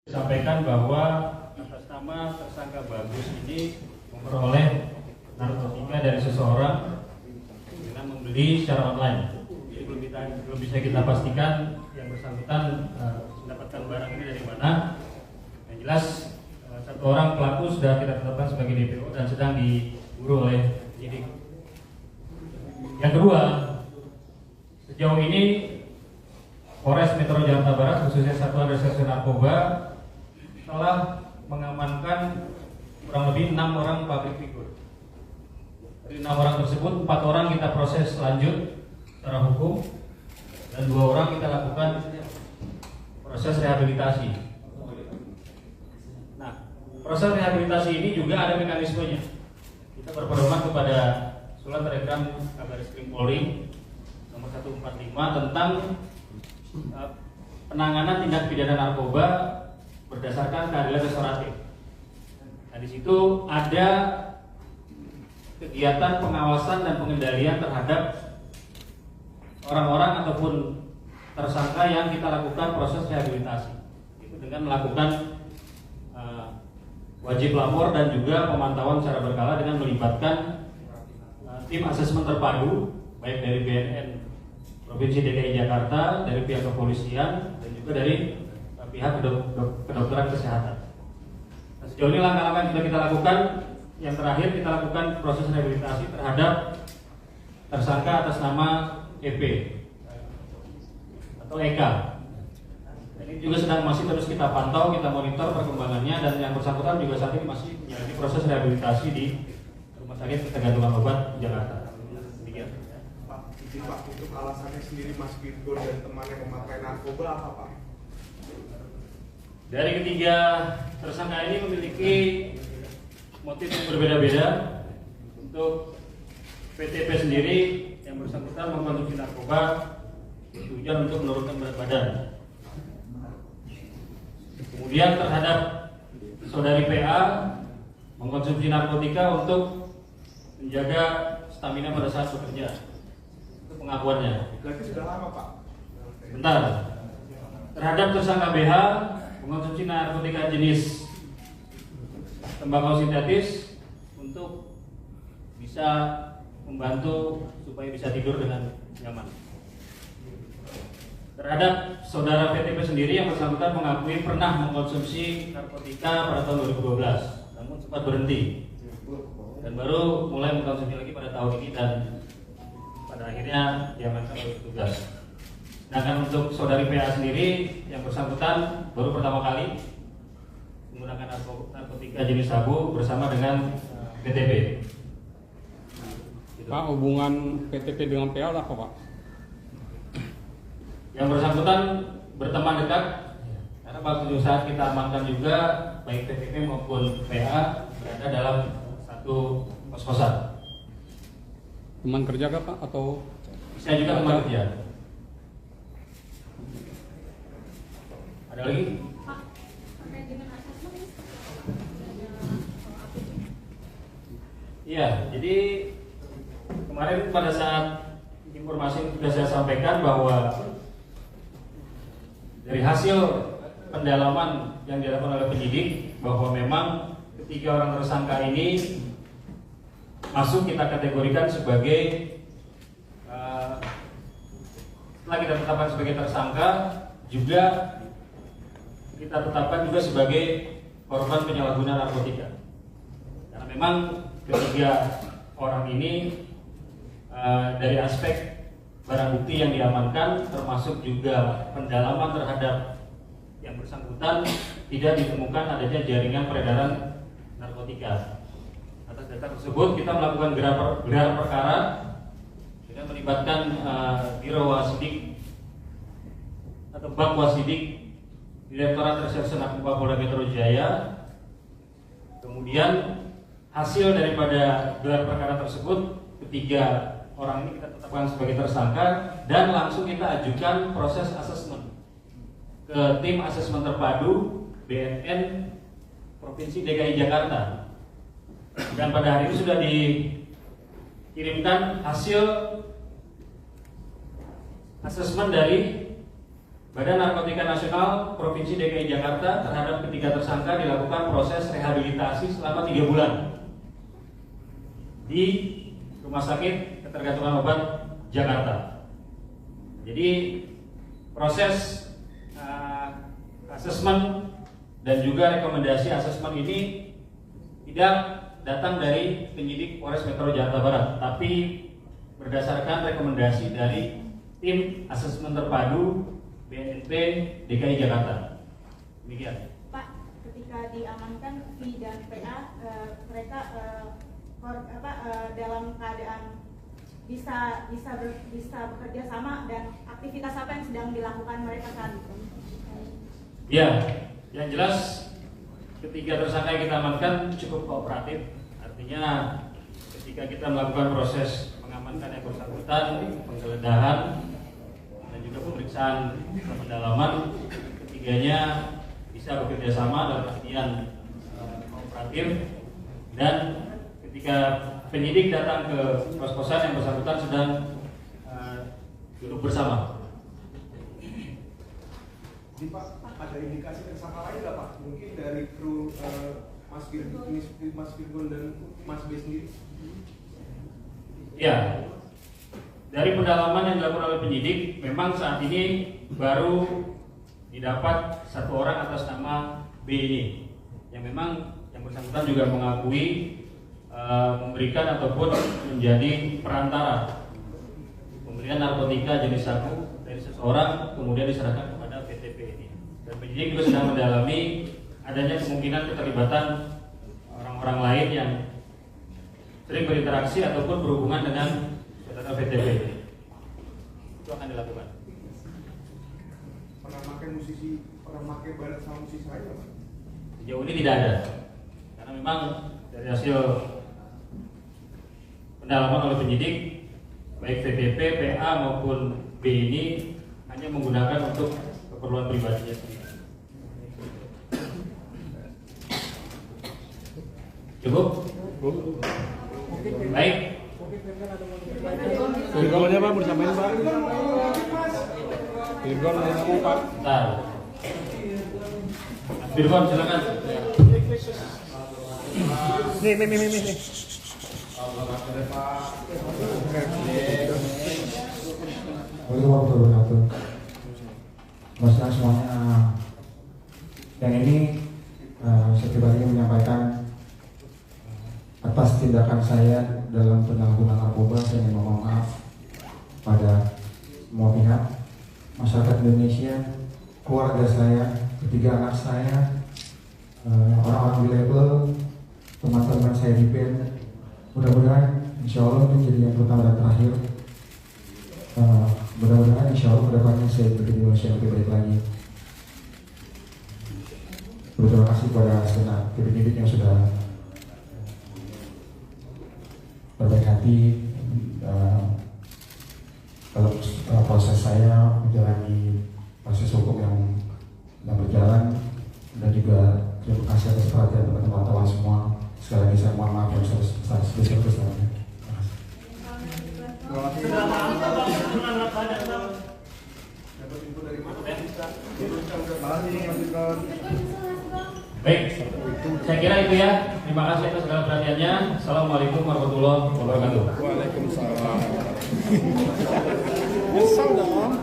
Sampaikan bahwa atas nama tersangka Bagus ini memperoleh narkotika dari seseorang dengan membeli secara online. Jadi belum bisa kita pastikan yang bersangkutan mendapatkan barang ini dari mana. Yang jelas satu orang pelaku sudah kita tetapkan sebagai DPO dan sedang diburu oleh penyidik. Yang kedua, sejauh ini Polres Metro Jakarta Barat khususnya Satuan Reserse Narkoba telah mengamankan kurang lebih 6 orang public figure. Dari 6 orang tersebut, 4 orang kita proses lanjut secara hukum dan 2 orang kita lakukan proses rehabilitasi. Nah, proses rehabilitasi ini juga ada mekanismenya. Kita berpedoman kepada Surat Telegram Kabaris Polri nomor 145 tentang penanganan tindak pidana narkoba berdasarkan keadilan restoratif. Nah, di situ ada kegiatan pengawasan dan pengendalian terhadap orang-orang ataupun tersangka yang kita lakukan proses rehabilitasi. Itu dengan melakukan wajib lapor dan juga pemantauan secara berkala dengan melibatkan tim asesmen terpadu baik dari BNN Provinsi DKI Jakarta, dari pihak kepolisian dan juga dari pihak kedokteran kesehatan. Nah, sejauh ini langkah-langkah yang sudah kita lakukan, yang terakhir kita lakukan proses rehabilitasi terhadap tersangka atas nama EP atau Eka. Ini juga masih terus kita pantau, kita monitor perkembangannya, dan yang bersangkutan juga saat ini masih menjalani proses rehabilitasi di Rumah Sakit Ketergantungan Obat Jakarta. Pak, untuk alasannya sendiri Mas Virgo dan temannya memakai narkoba apa Pak? Dari ketiga tersangka ini memiliki motif yang berbeda-beda. Untuk PTP sendiri yang bersangkutan mengkonsumsi narkoba tujuan untuk menurunkan berat badan. Kemudian terhadap saudari PA mengkonsumsi narkotika untuk menjaga stamina pada saat bekerja. Itu pengakuannya. Berarti sudah lama Pak? Bentar. Terhadap tersangka BH mengkonsumsi narkotika jenis tembakau sintetis untuk bisa membantu supaya bisa tidur dengan nyaman. Terhadap saudara PTP sendiri yang bersangkutan mengakui pernah mengkonsumsi narkotika pada tahun 2012, namun sempat berhenti dan baru mulai mengkonsumsi lagi pada tahun ini dan pada akhirnya diamankan oleh petugas. Sedangkan untuk saudari PA sendiri yang bersangkutan baru pertama kali menggunakan narkotika jenis sabu bersama dengan PTP. Gitu. Pak, hubungan PTP dengan PA apa Pak? Yang bersangkutan berteman dekat karena waktu saat kita amankan juga baik PTP maupun PA berada dalam satu kos-kosan. Teman kerja kah Pak atau? Saya juga teman kerja. Ada lagi? Pak, terkait dengan asesmen Iya, jadi kemarin pada saat informasi sudah saya sampaikan bahwa dari hasil pendalaman yang dilakukan oleh penyidik bahwa memang ketiga orang tersangka ini masuk kita kategorikan sebagai setelah kita tetapkan sebagai tersangka juga kita tetapkan juga sebagai korban penyalahgunaan narkotika. Karena memang ketiga orang ini dari aspek barang bukti yang diamankan termasuk juga pendalaman terhadap yang bersangkutan tidak ditemukan adanya jaringan peredaran narkotika. Atas data tersebut kita melakukan gelar perkara dengan melibatkan Biro Wasidik atau Bak Wasidik Direktorat Reserse Narkoba Polda Metro Jaya. Kemudian hasil daripada gelar perkara tersebut, ketiga orang ini kita tetapkan sebagai tersangka dan langsung kita ajukan proses asesmen ke tim asesmen terpadu BNN Provinsi DKI Jakarta. Dan pada hari ini sudah dikirimkan hasil asesmen dari Badan Narkotika Nasional Provinsi DKI Jakarta terhadap ketiga tersangka dilakukan proses rehabilitasi selama 3 bulan di Rumah Sakit Ketergantungan Obat Jakarta. Jadi proses asesmen dan juga rekomendasi asesmen ini tidak datang dari penyidik Polres Metro Jakarta Barat, tapi berdasarkan rekomendasi dari tim asesmen terpadu BNP DKI Jakarta. Demikian. Pak, ketika diamankan V dan PA, mereka dalam keadaan bisa bekerja sama, dan aktivitas apa yang sedang dilakukan mereka saat itu? Ya, yang jelas ketiga tersangka yang kita amankan cukup kooperatif. Artinya ketika kita melakukan proses mengamankan yang bersangkutan, penggeledahan dan juga pemeriksaan pendalaman, ketiganya bisa bekerja sama dalam artian kooperatif. Dan ketika penyidik datang ke kos-kosan yang bersangkutan sedang duduk bersama. Jadi Pak, ada indikasi tersangka lain nggak Pak? Mungkin dari kru Mas Firgon dan Mas B sendiri? Ya, dari pendalaman yang dilakukan oleh penyidik, memang saat ini baru didapat 1 orang atas nama B ini, yang memang yang bersangkutan juga mengakui memberikan ataupun menjadi perantara pembelian narkotika jenis sabu dari seseorang kemudian diserahkan kepada PTP ini. Dan penyidik juga sedang mendalami adanya kemungkinan keterlibatan orang-orang lain yang sering berinteraksi ataupun berhubungan dengan saudara PTP. Itu akan dilakukan. Pernah pakai barang sama musisi lain Pak? Sejauh ini tidak ada, karena memang dari hasil pendalaman oleh penyidik, baik PTP, PA maupun B ini hanya menggunakan untuk keperluan pribadinya sendiri. Cukup? Baik. Firgonnya Pak, bersamain Pak. Firgon mau ngomong Pak. Bentar. Mas Firgon, silakan. Nih. Wabarakatuh. Masalah semuanya, yang ini saya pribadi menyampaikan atas tindakan saya dalam penyalahgunaan narkoba. Saya ingin memohon maaf pada semua pihak, masyarakat Indonesia, keluarga saya, ketiga anak saya, orang-orang di label, teman-teman saya di band. Mudah-mudahan insya Allah itu jadi yang pertama dan terakhir. Mudah-mudahan insya Allah kedepannya saya menjadi manusia yang lebih baik lagi. Berterima kasih kepada segenap penyidik yang sudah berbaik hati dalam proses saya menjalani proses hukum yang berjalan, dan juga terima kasih atas perhatian teman-teman wartawan semua. Sekali lagi saya mohon maaf yang sebesar-besarnya. Dapat info dari mana? Baik, saya kira itu ya. Terima kasih atas segala perhatiannya. Assalamualaikum warahmatullahi wabarakatuh. Waalaikumsalam. Nyesal dong.